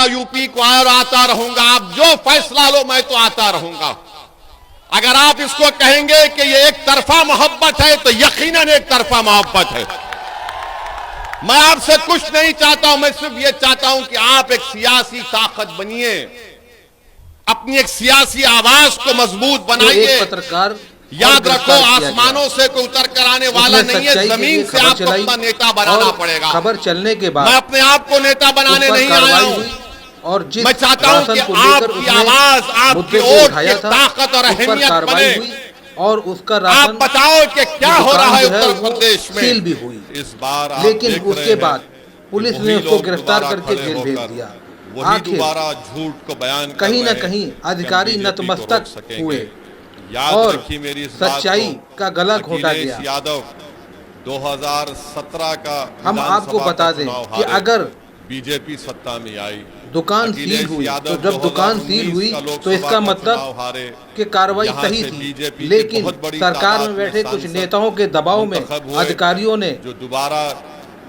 UP को और आता रहूंगा। आप जो फैसला लो मैं तो आता रहूंगा। अगर आप इसको कहेंगे कि ये एक तरफा मोहब्बत है तो यकीनन एक तरफा मोहब्बत है। मैं आपसे कुछ नहीं चाहता हूं, मैं सिर्फ ये चाहता हूं कि आप एक सियासी ताकत बनिए, अपनी एक सियासी आवाज को मजबूत बनाइए। पत्रकार याद रखो, आसमानों से कोई उतर कर आने वाला नहीं है, जमीन से आपको अपना नेता बनाना पड़ेगा। खबर चलने के बाद मैं अपने आप को नेता बनाने नहीं आया हूं, और जिस मैं चाहता हूं कि आपकी आवाज, आपकी वोट की ताकत और अहमियत बने। और उसका आप बताओ कि क्या हो रहा है उत्तर प्रदेश में। सील भी हुई इस बार, लेकिन उसके बाद पुलिस ने उसको गिरफ्तार करके जेल भेज दिया। वही दोबारा झूठ को बयान कहीं न कहीं अधिकारी नतमस्तक हुए और सच्चाई का गला घोटा गया। यादव 2017 का हम आपको बता दें कि अगर बीजेपी सत्ता में आई, दुकान सील हुई, तो जब दुकान सील हुई तो इसका मतलब कि कार्रवाई सही थी। लेकिन सरकार में बैठे कुछ नेताओं के दबाव में अधिकारियों ने जो दोबारा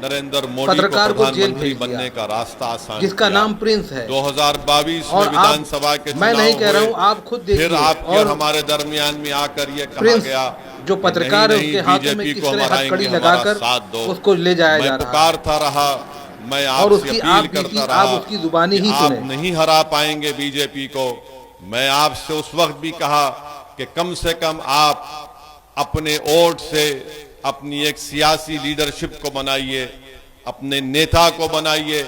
नरेंद्र मोदी पत्रकार को जेल भेज बनने का रास्ता आसान, जिसका नाम प्रिंस है। 2022 में विधानसभा के मैं नहीं कह रहा हूँ, आप खुद देखिए। और हमारे दरमियान में आकर ये कहा गया जो पत्रकार है उसके हाथों में किस तरह हथकड़ी लगाकर उसको ले जाया जा रहा है। पुकारता रहा, मैं आपसे अपील करता रहा, आप उसकी जुबानी ही सुने। आप नहीं हरा पाएंगे बीजेपी को। मैं आपसे उस वक्त भी कहा कि कम से कम आप अपने वोट से अपनी एक सियासी लीडरशिप को बनाइए, अपने नेता को बनाइए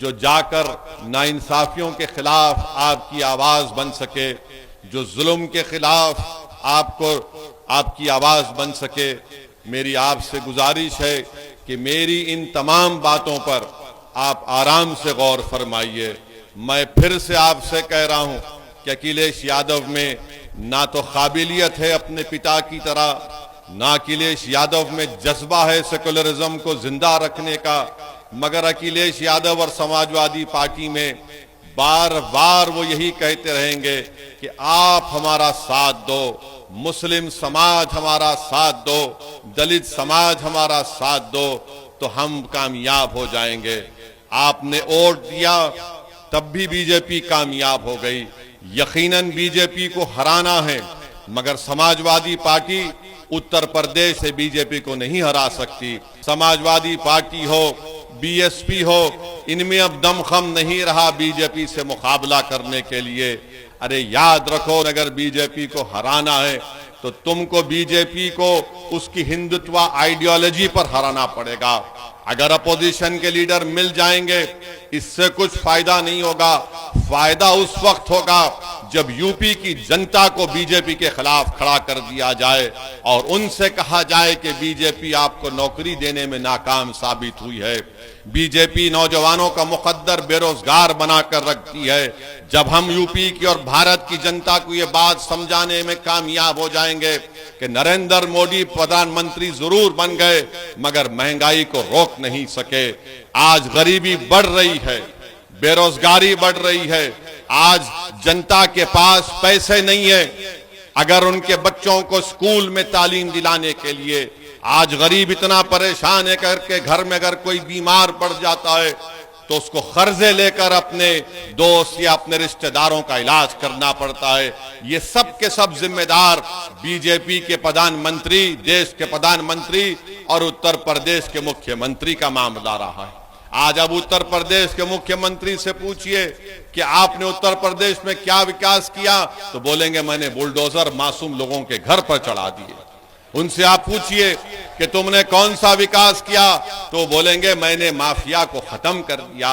जो जाकर नाइंसाफियों के खिलाफ आपकी आवाज बन सके, जो जुल्म के खिलाफ आपकी आवाज बन सके। मेरी आपसे गुजारिश है कि मेरी इन तमाम बातों पर आप आराम से गौर फरमाइए। मैं फिर से आपसे कह रहा हूं कि अखिलेश यादव में ना तो काबिलियत है अपने पिता की तरह, ना अखिलेश यादव में जज्बा है सेकुलरिज्म को जिंदा रखने का, मगर अखिलेश यादव और समाजवादी पार्टी में बार बार वो यही कहते रहेंगे कि आप हमारा साथ दो, मुस्लिम समाज हमारा साथ दो, दलित समाज हमारा साथ दो, तो हम कामयाब हो जाएंगे। आपने वोट दिया तब भी बीजेपी कामयाब हो गई। यकीनन बीजेपी को हराना है, मगर समाजवादी पार्टी उत्तर प्रदेश से बीजेपी को नहीं हरा सकती। समाजवादी पार्टी हो, बीएसपी हो, इनमें अब दमखम नहीं रहा बीजेपी से मुकाबला करने के लिए। अरे याद रखो, अगर बीजेपी को हराना है तो तुमको बीजेपी को उसकी हिंदुत्व आइडियोलॉजी पर हराना पड़ेगा। अगर अपोजिशन के लीडर मिल जाएंगे इससे कुछ फायदा नहीं होगा। फायदा उस वक्त होगा जब यूपी की जनता को बीजेपी के खिलाफ खड़ा कर दिया जाए और उनसे कहा जाए कि बीजेपी आपको नौकरी देने में नाकाम साबित हुई है, बीजेपी नौजवानों का मुकद्दर बेरोजगार बनाकर रखती है। जब हम यूपी की और भारत की जनता को ये बात समझाने में कामयाब हो जाएंगे कि नरेंद्र मोदी प्रधानमंत्री जरूर बन गए मगर महंगाई को रोक नहीं सके। आज गरीबी बढ़ रही है, बेरोजगारी बढ़ रही है, आज जनता के पास पैसे नहीं है अगर उनके बच्चों को स्कूल में तालीम दिलाने के लिए। आज गरीब इतना परेशान है करके घर में अगर कोई बीमार पड़ जाता है तो उसको कर्जे लेकर अपने दोस्त या अपने रिश्तेदारों का इलाज करना पड़ता है। ये सब के सब जिम्मेदार बीजेपी के प्रधानमंत्री, देश के प्रधानमंत्री और उत्तर प्रदेश के मुख्यमंत्री का मामला रहा है। आज अब उत्तर प्रदेश के मुख्यमंत्री से पूछिए कि आपने उत्तर प्रदेश में क्या विकास किया, तो बोलेंगे मैंने बुलडोजर मासूम लोगों के घर पर चढ़ा दिए। उनसे आप पूछिए कि तुमने कौन सा विकास किया, तो बोलेंगे मैंने माफिया को खत्म कर दिया।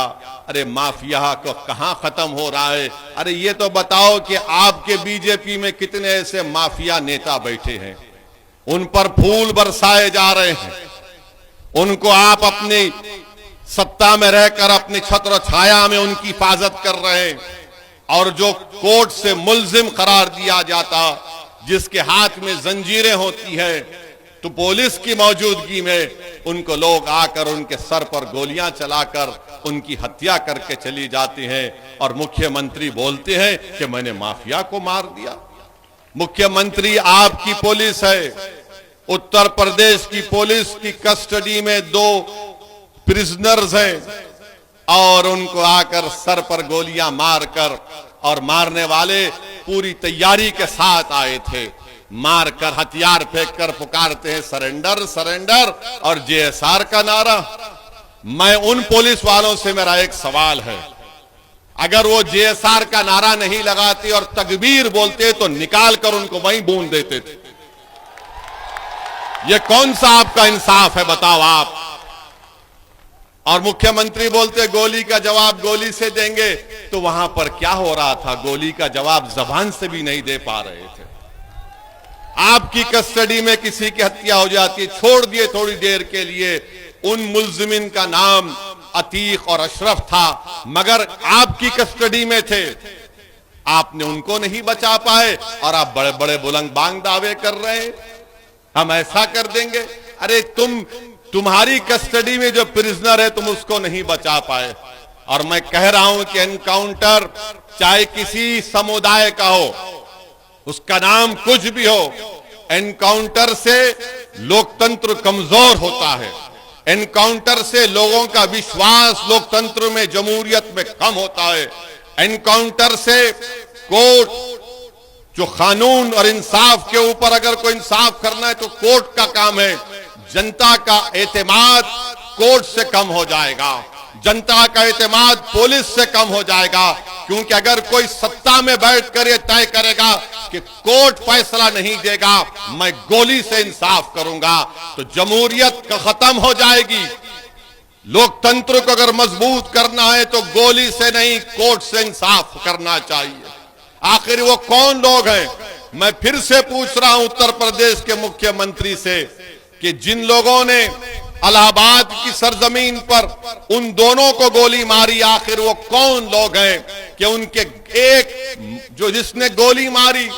अरे माफिया को कहां खत्म हो रहा है? अरे ये तो बताओ कि आपके बीजेपी में कितने ऐसे माफिया नेता बैठे हैं, उन पर फूल बरसाए जा रहे हैं, उनको आप अपनी सत्ता में रहकर अपनी छत्र छाया में उनकी हिफाजत कर रहे हैं, और जो कोर्ट से मुल्जिम करार दिया जाता, जिसके हाथ में जंजीरें होती है, तो पुलिस की मौजूदगी में उनको लोग आकर उनके सर पर गोलियां चलाकर उनकी हत्या करके चली जाती हैं और मुख्यमंत्री बोलते हैं कि मैंने माफिया को मार दिया। मुख्यमंत्री आपकी पुलिस है, उत्तर प्रदेश की पुलिस की कस्टडी में 2 प्रिजनर्स हैं, और उनको आकर सर पर गोलियां मारकर, और मारने वाले पूरी तैयारी के साथ आए थे, मारकर हथियार फेंककर पुकारते हैं सरेंडर सरेंडर, और जेएसआर का नारा। मैं उन पुलिस वालों से मेरा एक सवाल है, अगर वो जेएसआर का नारा नहीं लगाते और तकबीर बोलते तो निकाल कर उनको वहीं बूंद देते थे। ये कौन सा आपका इंसाफ है, बताओ आप। और मुख्यमंत्री बोलते गोली का जवाब गोली से देंगे, तो वहां पर क्या हो रहा था, गोली का जवाब जबान से भी नहीं दे पा रहे थे। आपकी कस्टडी में किसी की हत्या हो जाती, छोड़ दिए थोड़ी देर के लिए, उन मुल्जिमिन का नाम अतीक और अशरफ था, मगर आपकी कस्टडी में थे, आपने उनको नहीं बचा पाए, और आप बड़े बड़े बुलंद बांग दावे कर रहे हैं हम ऐसा कर देंगे। अरे तुम्हारी कस्टडी में जो प्रिजनर है तुम उसको नहीं बचा पाए। और मैं कह रहा हूं कि एनकाउंटर चाहे किसी समुदाय का हो, उसका नाम कुछ भी हो, एनकाउंटर से लोकतंत्र कमजोर होता है, एनकाउंटर से लोगों का विश्वास लोकतंत्र में, जमहूरियत में कम होता है। एनकाउंटर से कोर्ट जो कानून और इंसाफ के ऊपर अगर कोई इंसाफ करना है तो कोर्ट का काम है। जनता का एतमाद कोर्ट से कम हो जाएगा, जनता का एतमाद पुलिस से कम हो जाएगा, क्योंकि अगर कोई सत्ता में बैठकर ये तय करेगा कि कोर्ट फैसला नहीं देगा, मैं गोली से इंसाफ करूंगा, तो जमहूरियत खत्म हो जाएगी। लोकतंत्र को अगर मजबूत करना है तो गोली से नहीं, कोर्ट से इंसाफ करना चाहिए। आखिर वो कौन लोग हैं? मैं फिर से पूछ रहा हूं उत्तर प्रदेश के मुख्यमंत्री से कि जिन लोगों ने इलाहाबाद की सरजमीन पर उन दोनों को गोली मारी, आखिर वो कौन लोग हैं कि उनके एक जो जिसने गोली मारी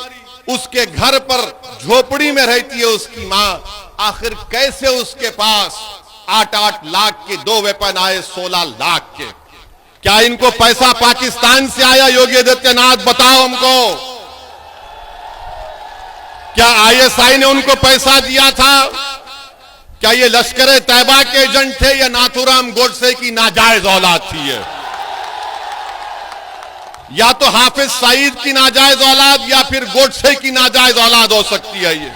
उसके घर पर झोपड़ी में रहती है उसकी मां, आखिर कैसे उसके पास 8-8 लाख के 2 वेपन आए, 16 लाख के? क्या इनको पैसा पाकिस्तान से आया? योगी आदित्यनाथ बताओ हमको, क्या आईएसआई ने उनको पैसा दिया था? क्या ये लश्कर तैयबा के एजेंट थे या नाथूराम गोडसे की नाजायज औलाद थी ये? या तो हाफिज सईद की नाजायज औलाद या फिर गोडसे की नाजायज औलाद हो सकती है ये।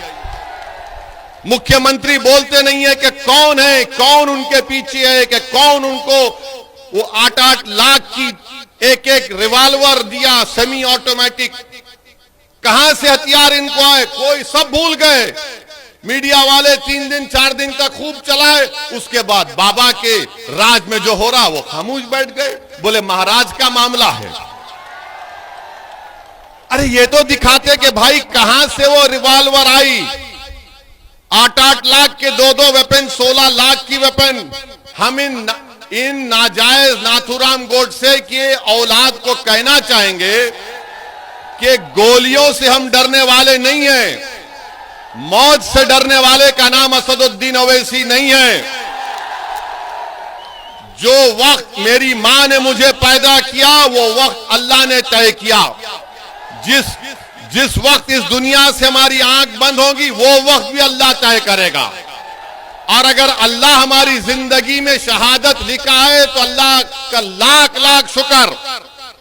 मुख्यमंत्री बोलते नहीं है कि कौन है, कौन उनके पीछे है, कि कौन उनको वो 8-8 लाख की एक रिवॉल्वर दिया, सेमी ऑटोमेटिक, कहां से हथियार इनको आए, कोई सब भूल गए। मीडिया वाले 3 दिन 4 दिन तक खूब चलाए, उसके बाद बाबा के राज में जो हो रहा वो खामोश बैठ गए, बोले महाराज का मामला है। अरे ये तो दिखाते कि भाई कहां से वो रिवॉल्वर आई, 8-8 लाख के 2-2 वेपन, 16 लाख की वेपन। हम इन नाजायज नाथूराम गोडसे के औलाद को कहना चाहेंगे कि गोलियों से हम डरने वाले नहीं हैं, मौत से डरने वाले का नाम असदुद्दीन ओवैसी नहीं है। जो वक्त मेरी मां ने मुझे पैदा किया वो वक्त अल्लाह ने तय किया। जिस वक्त इस दुनिया से हमारी आंख बंद होगी वो वक्त भी अल्लाह तय करेगा। और अगर अल्लाह हमारी जिंदगी में शहादत लिखा है तो अल्लाह का लाख लाख शुक्र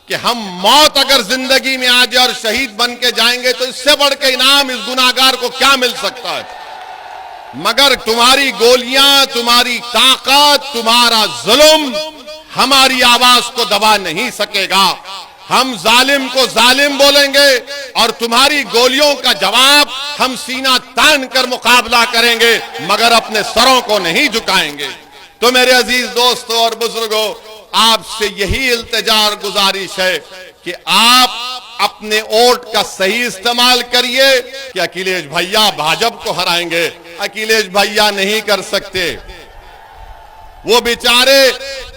कि हम मौत अगर जिंदगी में आ जाए और शहीद बन के जाएंगे तो इससे बढ़ के इनाम इस गुनाहगार को क्या मिल सकता है? मगर तुम्हारी गोलियां, तुम्हारी ताकत, तुम्हारा जुल्म हमारी आवाज को दबा नहीं सकेगा। हम जालिम को जालिम बोलेंगे और तुम्हारी गोलियों का जवाब हम सीना तान कर मुकाबला करेंगे, मगर अपने सरों को नहीं झुकाएंगे। तो मेरे अजीज दोस्तों और बुजुर्गों, आपसे यही इल्तिजा और गुजारिश है कि आप अपने वोट का सही इस्तेमाल करिए। कि अखिलेश भैया भाजपा को हराएंगे, अखिलेश भैया नहीं कर सकते। वो बेचारे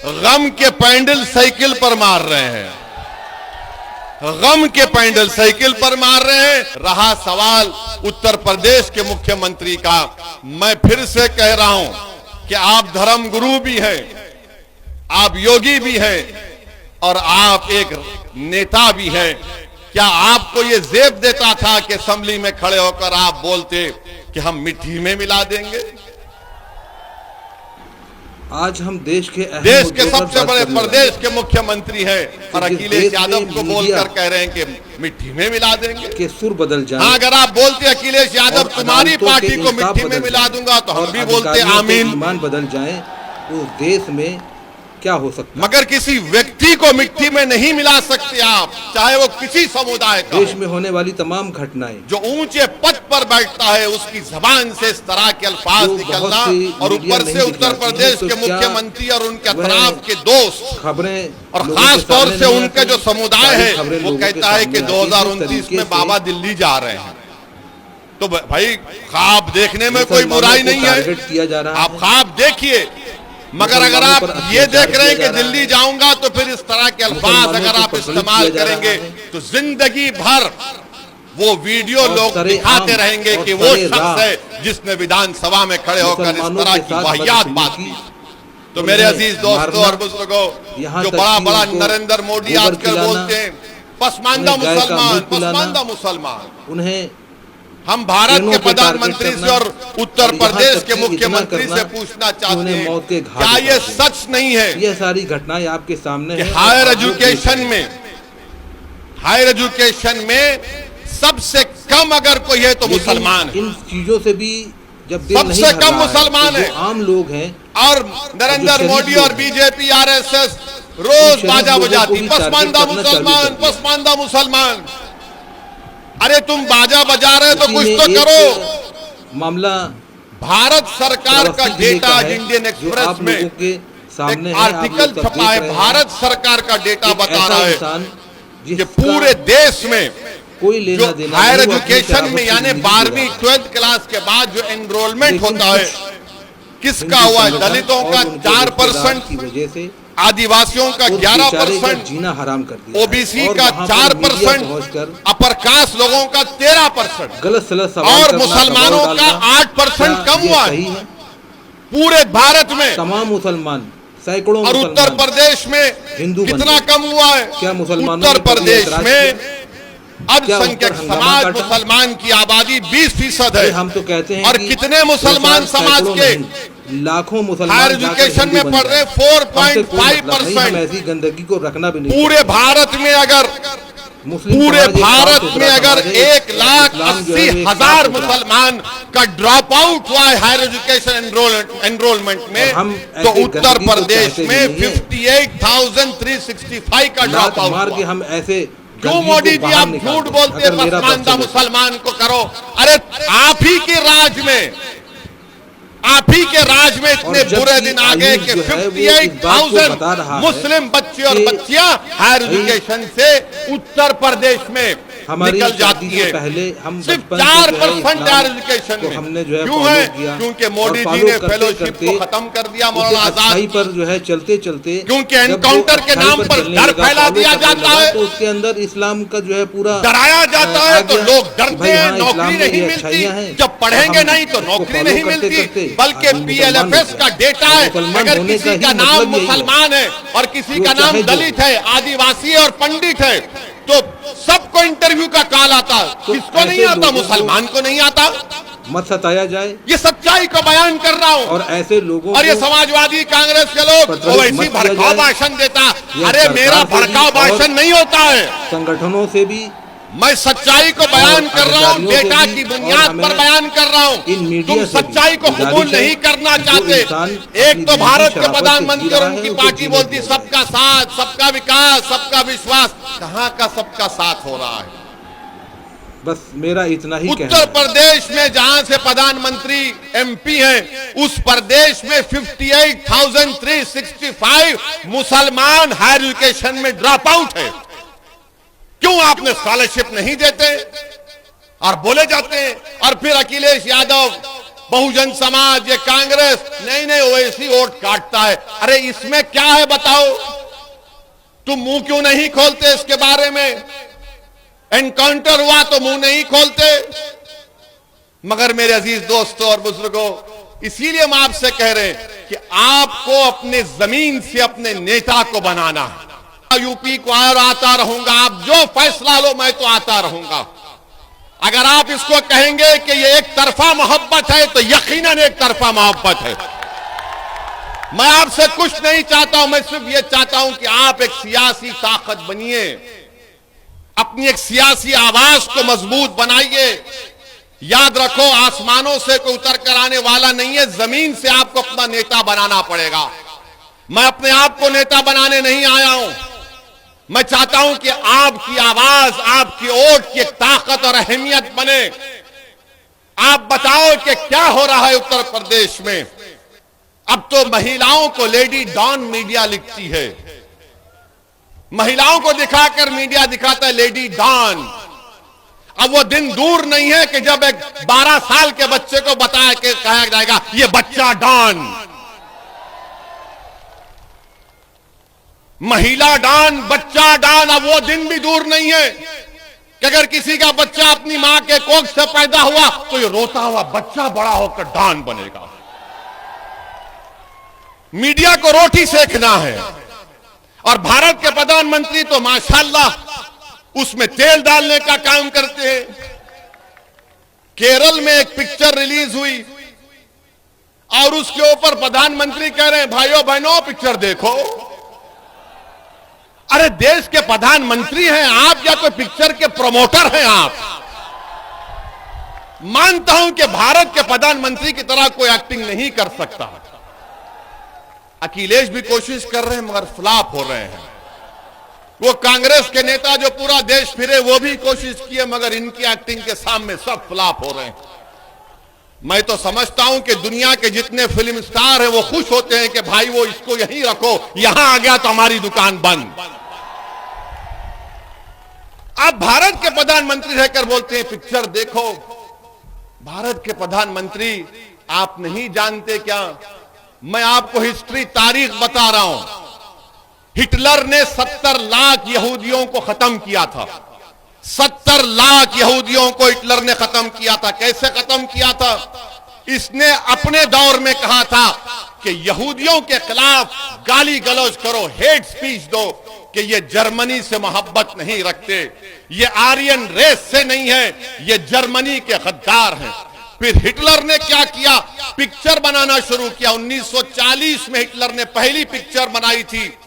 गम के पैंडल साइकिल पर मार रहे हैं, गम के पैंडल साइकिल पर मार रहे हैं। रहा सवाल उत्तर प्रदेश के मुख्यमंत्री का, मैं फिर से कह रहा हूं कि आप धर्मगुरु भी हैं, आप योगी भी हैं और आप एक नेता भी हैं। क्या आपको ये जेब देता था कि असेंबली में खड़े होकर आप बोलते कि हम मिट्टी में मिला देंगे? आज हम देश के सबसे बड़े प्रदेश के मुख्यमंत्री हैं और अखिलेश यादव को बोलकर कह रहे हैं कि मिट्टी में मिला देंगे, कि सुर बदल जाए। हाँ, अगर आप बोलते अखिलेश यादव तुम्हारी पार्टी को मिट्टी में मिला दूंगा तो हम भी बोलते आमीन। ईमान बदल जाए तो देश में क्या हो सकता है? मगर किसी व्यक्ति को मिट्टी में नहीं मिला सकते आप, चाहे वो किसी समुदाय का। देश में होने वाली तमाम घटनाएं, जो ऊंचे पद पर बैठता है उसकी जबान से इस तरह के अल्फाज निकलना, और ऊपर से उत्तर प्रदेश के मुख्यमंत्री और उनके अतराफ के दोस्त खबरें, और खास तौर से उनके जो समुदाय है वो कहता है कि 2029 में बाबा दिल्ली जा रहे हैं। तो भाई ख्वाब देखने में कोई बुराई नहीं है, आप ख्वाब देखिए, मगर अगर आप ये देख रहे हैं कि दिल्ली जाऊंगा तो फिर इस तरह के अल्फाज अगर आप इस्तेमाल करेंगे तो जिंदगी भर वो वीडियो लोग दिखाते रहेंगे कि वो शख्स है जिसने विधानसभा में खड़े होकर इस तरह की वाहियात बात की। तो मेरे अजीज दोस्तों और बुजुर्गों, जो बड़ा बड़ा नरेंद्र मोदी आजकल बोलते हैं पसमानदा मुसलमान, पसमानदा मुसलमान, उन्हें हम भारत के प्रधानमंत्री से और उत्तर प्रदेश के मुख्यमंत्री से पूछना चाहते हैं, क्या ये सच नहीं है? ये सारी घटनाएं आपके सामने हैं। हायर एजुकेशन में सबसे कम अगर कोई है तो मुसलमान है। इन चीजों से भी जब सबसे कम मुसलमान है, आम लोग हैं। और नरेंद्र मोदी और बीजेपी आरएसएस रोज बाजा बजाती पसमानदा मुसलमान, पसमानदा मुसलमान। अरे तुम बाजा बजा रहे तो कुछ तो करो। मामला भारत सरकार का डेटा इंडियन एक्सप्रेस में एक आर्टिकल छपा है, भारत सरकार का डेटा बता रहा है कि पूरे देश में कोई लेना देना हायर एजुकेशन में यानी 12वीं 12th क्लास के बाद जो एनरोलमेंट होता है किसका हुआ है? दलितों का 4% की वजह से, आदिवासियों का 11%, जीना हराम कर दिया, ओबीसी का 4%, अपर कास्ट लोगों का 13%, गलत सलत सवाल और मुसलमानों का 8% कम हुआ है पूरे भारत में। तमाम मुसलमान सैकड़ों, और उत्तर प्रदेश में हिंदू कितना कम हुआ है? क्या मुसलमानों उत्तर प्रदेश में अल्पसंख्यक समाज मुसलमान की आबादी 20% है। हम तो कहते हैं और कितने मुसलमान समाज के लाखों मुसलमान हायर एजुकेशन में पढ़ रहे 4.5%। ऐसी गंदगी को रखना भी नहीं। पूरे भारत में अगर 1,80,000 मुसलमान का ड्रॉप आउट हुआ है हायर एजुकेशन एनरोलमेंट में, तो उत्तर प्रदेश में 58,365 का ड्रॉप आउट हुआ। हम ऐसे क्यों मोदी जी आप झूठ बोलते हैं पसमानदा मुसलमान को करो? अरे आप ही के राज में इतने बुरे दिन आ गए कि 58,000 मुस्लिम बच्चे और बच्चियां हायर एजुकेशन से उत्तर प्रदेश में निकल जाती है। पहले हम सिर्फ 4% हायर एजुकेशन में हमने जो है क्यों है? क्योंकि मोदी जी ने फेलोशिप को खत्म कर दिया मौलाना आजाद पर जो है चलते चलते, क्योंकि एनकाउंटर के नाम पर डर फैला दिया जाता है, तो उसके अंदर इस्लाम का जो है पूरा डराया जाता है, तो लोग डरते हैं, नौकरी नहीं मिलती, जब पढ़ेंगे नहीं तो नौकरी नहीं मिलती। बल्कि PLFS का डेटा है, अगर किसी का नाम मुसलमान है और किसी का नाम दलित है, आदिवासी है और पंडित है तो सबको इंटरव्यू का कॉल आता है। किसको नहीं आता? मुसलमान को नहीं आता। मत सताया जाए, ये सच्चाई को बयान कर रहा हूँ। और ऐसे लोगों और ये समाजवादी कांग्रेस के लोग वैसी भड़काऊ भाषण देता। अरे मेरा भड़काऊ भाषण नहीं होता है, संगठनों से भी मैं सच्चाई को बयान कर रहा हूँ, डेटा की बुनियाद पर बयान कर रहा हूँ। तुम सच्चाई को कबूल नहीं करना चाहते। एक तो भारत के प्रधानमंत्री और उनकी पार्टी बोलती सबका साथ, सबका विकास, सबका विश्वास। कहाँ का सबका साथ हो रहा है? बस मेरा इतना ही उत्तर प्रदेश में जहां से प्रधानमंत्री MP हैं, उस प्रदेश में 58,365 मुसलमान हायर एजुकेशन में ड्रॉप आउट है। क्यों आपने स्कॉलरशिप नहीं देते? और बोले जाते हैं। और फिर अखिलेश यादव, बहुजन समाज, ये कांग्रेस नहीं ओवैसी वोट काटता है। अरे इसमें क्या है बताओ? तुम मुंह क्यों नहीं खोलते इसके बारे में? एनकाउंटर हुआ तो मुंह नहीं खोलते। मगर मेरे अजीज दोस्तों और बुजुर्गों, इसीलिए हम आपसे कह रहे हैं कि आपको अपने जमीन से अपने नेता को बनाना है। यूपी को और आता रहूंगा, आप जो फैसला लो मैं तो आता रहूंगा। अगर आप इसको कहेंगे कि ये एक तरफा मोहब्बत है तो यकीनन एक तरफा मोहब्बत है। मैं आपसे कुछ नहीं चाहता हूं, मैं सिर्फ यह चाहता हूं कि आप एक सियासी ताकत बनिए, अपनी एक सियासी आवाज को मजबूत बनाइए। याद रखो, आसमानों से कोई उतर कर आने वाला नहीं है, जमीन से आपको अपना नेता बनाना पड़ेगा। मैं अपने आप को नेता बनाने नहीं आया हूं, मैं चाहता हूं कि आपकी आवाज, आपकी वोट की एक ताकत और अहमियत बने। आप बताओ कि क्या हो रहा है उत्तर प्रदेश में। अब तो महिलाओं को लेडी डॉन मीडिया लिखती है, महिलाओं को दिखाकर मीडिया दिखाता है लेडी डॉन। अब वो दिन दूर नहीं है कि जब एक 12 साल के बच्चे को बताया कि कहा जाएगा ये बच्चा डॉन, महिला डॉन, बच्चा डॉन। अब वो दिन भी दूर नहीं है कि अगर किसी का बच्चा अपनी मां के कोख से पैदा हुआ तो ये रोता हुआ बच्चा बड़ा होकर डॉन बनेगा। मीडिया को रोटी सेकना है। और भारत के प्रधानमंत्री तो माशाल्लाह उसमें तेल डालने का काम करते हैं। केरल में एक पिक्चर रिलीज हुई और उसके ऊपर प्रधानमंत्री कह रहे हैं भाइयों बहनों पिक्चर देखो। अरे देश के प्रधानमंत्री हैं आप या कोई पिक्चर के प्रमोटर हैं आप? मानता हूं कि भारत के प्रधानमंत्री की तरह कोई एक्टिंग नहीं कर सकता। अखिलेश भी कोशिश कर रहे हैं मगर फ्लॉप हो रहे हैं। वो कांग्रेस के नेता जो पूरा देश फिरे वो भी कोशिश किए मगर इनकी एक्टिंग के सामने सब फ्लॉप हो रहे हैं। मैं तो समझता हूं कि दुनिया के जितने फिल्म स्टार हैं वो खुश होते हैं कि भाई वो इसको यहीं रखो, यहां आ गया तो हमारी दुकान बंद। आप भारत के प्रधानमंत्री रहकर बोलते हैं पिक्चर देखो। भारत के प्रधानमंत्री आप नहीं जानते क्या? मैं आपको हिस्ट्री तारीख बता रहा हूं। हिटलर ने 70 लाख यहूदियों को खत्म किया था। 70 लाख यहूदियों को हिटलर ने खत्म किया था। कैसे खत्म किया था? इसने अपने दौर में कहा था कि यहूदियों के खिलाफ गाली गलौज करो, हेट स्पीच दो कि ये जर्मनी से मोहब्बत नहीं रखते, ये आर्यन रेस से नहीं है, ये जर्मनी के गद्दार हैं। फिर हिटलर ने क्या किया? पिक्चर बनाना शुरू किया। 1940 में हिटलर ने पहली पिक्चर बनाई थी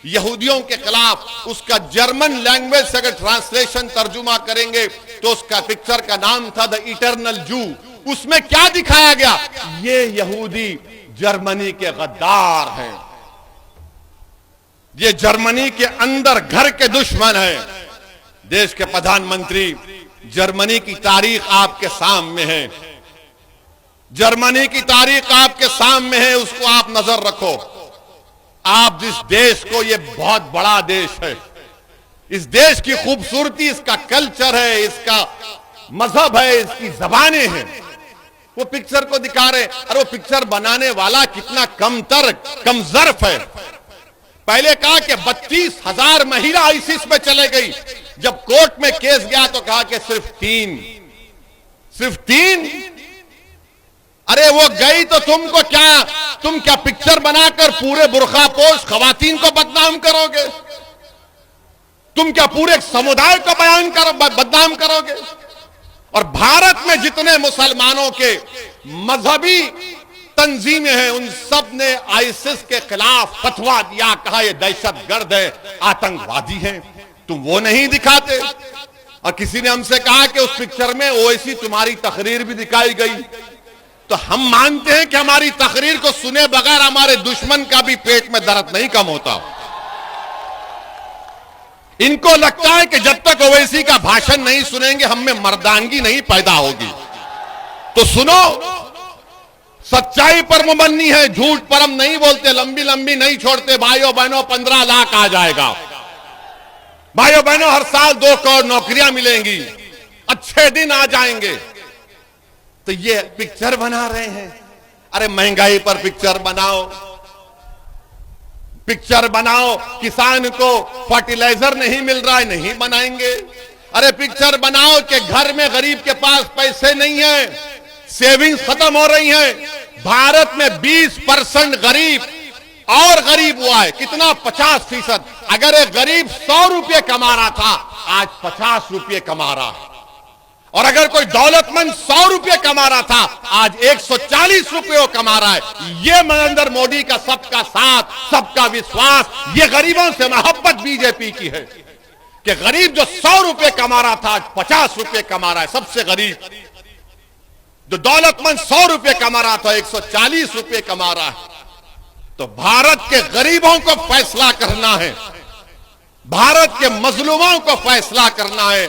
यहूदियों के खिलाफ। उसका जर्मन लैंग्वेज से अगर ट्रांसलेशन तर्जुमा करेंगे तो उसका पिक्चर का नाम था द इटर्नल जू। उसमें क्या दिखाया गया? ये यहूदी जर्मनी के गद्दार हैं, ये जर्मनी के अंदर घर के दुश्मन हैं। देश के प्रधानमंत्री, जर्मनी की तारीख आपके सामने है, जर्मनी की तारीख आपके सामने है, उसको आप नजर रखो। आप जिस देश को, ये बहुत बड़ा देश है, इस देश की खूबसूरती इसका कल्चर है, इसका मजहब है, इसकी जबानें हैं, वो पिक्चर को दिखा रहे। अरे वो पिक्चर बनाने वाला कितना कमजर्फ है। पहले कहा कि 32,000 महिला आईसीस में चले गई, जब कोर्ट में केस गया तो कहा कि सिर्फ 3। अरे वो गई तो तुमको क्या, तुम क्या पिक्चर बनाकर पूरे बुर्खापोश खवातीन को बदनाम करोगे? तुम क्या पूरे समुदाय को बदनाम करोगे? और भारत में जितने मुसलमानों के मजहबी तंजीमें हैं उन सब ने आईसिस के खिलाफ फतवा दिया, कहा ये दहशतगर्द है, आतंकवादी हैं। तुम वो नहीं दिखाते। और किसी ने हमसे कहा कि उस पिक्चर में ओवैसी तुम्हारी तकरीर भी दिखाई गई। तो हम मानते हैं कि हमारी तकरीर को सुने बगैर हमारे दुश्मन का भी पेट में दर्द नहीं कम होता। इनको लगता है कि जब तक ओवैसी का भाषण नहीं सुनेंगे हम में मर्दानगी नहीं पैदा होगी। तो सुनो, सच्चाई पर मुबन्नी है, झूठ पर हम नहीं बोलते, लंबी लंबी नहीं छोड़ते। भाइयों बहनों 15 लाख आ जाएगा। भाइयों बहनों हर साल 2 करोड़ नौकरियां मिलेंगी, अच्छे दिन आ जाएंगे। तो ये पिक्चर बना रहे हैं। अरे महंगाई पर पिक्चर बनाओ, पिक्चर बनाओ। किसान को फर्टिलाइजर नहीं मिल रहा है, नहीं बनाएंगे। अरे पिक्चर बनाओ कि घर में गरीब के पास पैसे नहीं है, सेविंग्स खत्म हो रही हैं। भारत में 20% गरीब और गरीब हुआ है। कितना? 50%। अगर एक गरीब 100 रुपये कमा रहा था, आज 50 रुपये कमा रहा है। और अगर कोई दौलतमंद 100 रुपये कमा रहा था, आज 140 रुपये कमा रहा है। ये नरेंद्र मोदी का सबका साथ, सबका विश्वास, ये गरीबों से मोहब्बत बीजेपी की है कि गरीब जो 100 रुपये कमा रहा था आज 50 रुपये कमा रहा है। सबसे गरीब जो दौलतमंद 100 रुपये कमा रहा था 140 रुपये कमा रहा है। तो भारत के गरीबों को फैसला करना है, भारत के मजलूमों को फैसला करना है।